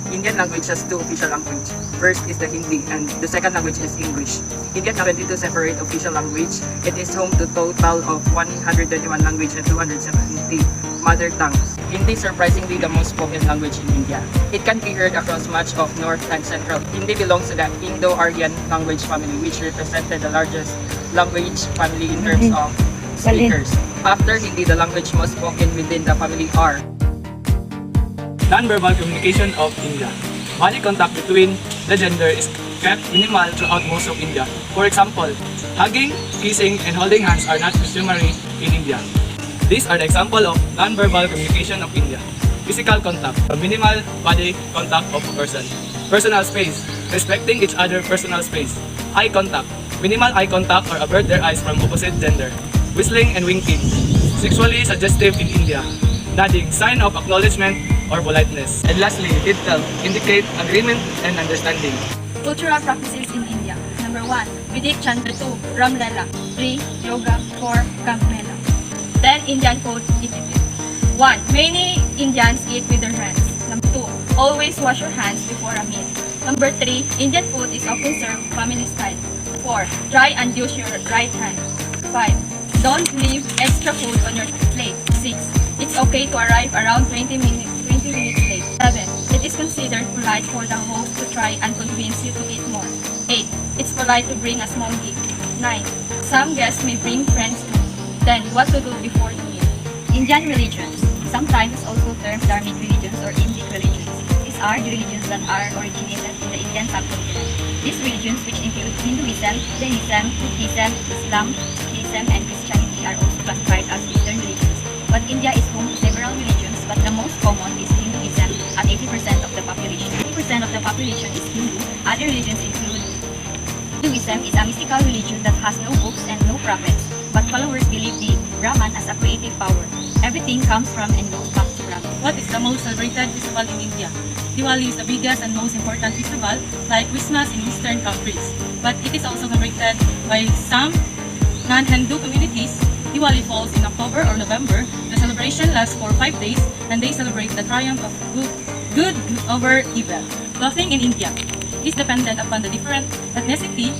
Indian language has two official languages. First is the Hindi and the second language is English. India has 22 separate official language. It is home to total of 121 languages and 270 mother tongues. Hindi is surprisingly the most spoken language in India. It can be heard across much of North and Central. Hindi belongs to the Indo-Aryan language family, which represented the largest language family in terms of speakers. After Hindi, the language most spoken within the family are Non-verbal communication of India. Body contact between the gender is kept minimal throughout most of India. For example, hugging, kissing, and holding hands are not customary in India. These are the example of non-verbal communication of India. Physical contact, a minimal body contact of a person. Personal space, respecting each other personal space. Eye contact, minimal eye contact or avert their eyes from opposite gender. Whistling and winking, sexually suggestive in India. Nodding, sign of acknowledgement or politeness. And lastly, title, indicate agreement and understanding. Cultural practices in India. Number 1, Vedic Chandra. 2, Ramlala. 3, Yoga. 4, Camp Mela. 10, Indian food etiquette. 1. Many Indians eat with their hands. Number 2, always wash your hands before a meal. Number 3, Indian food is often served family style. 4, dry and use your right hand. 5, don't leave extra food on your plate. 6, it's okay to arrive around 20 minutes late. 7, it is considered polite for the host to try and convince you to eat more. 8, it's polite to bring a small gift. 9, some guests may bring friends too. 10, what to do before the meal. Indian religions, sometimes also termed Dharmic religions or Indic religions. These are the religions that are originated in the Indian subcontinent. These religions, which include Hinduism, Jainism, Buddhism, Islam, Sikhism, and Christianity, are also classified as Eastern religions. But India is home to several religions, but the most common is Hinduism at 80% of the population. 80% of the population is Hindu. Other religions include Hinduism is a mystical religion that has no books and no prophets, but followers believe the Brahman as a creative power. Everything comes from and goes back to Brahman. What is the most celebrated festival in India? Diwali is the biggest and most important festival, like Christmas in Western countries. But it is also celebrated by some non-Hindu communities. Diwali falls in October or November. The celebration lasts for 5 days, and they celebrate the triumph of good over evil. Clothing in India is dependent upon the different ethnicity,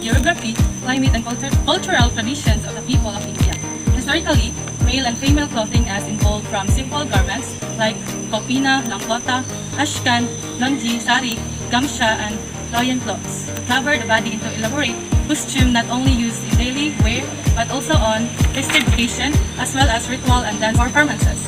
geography, climate, and cultural traditions of the people of India. Historically, male and female clothing has evolved from simple garments like kopina, langkota, ashkan, longi, sari, gamsha, and loin clothes to cover the body into elaborate costume not only used in daily wear but also on festive occasion as well as ritual and dance performances.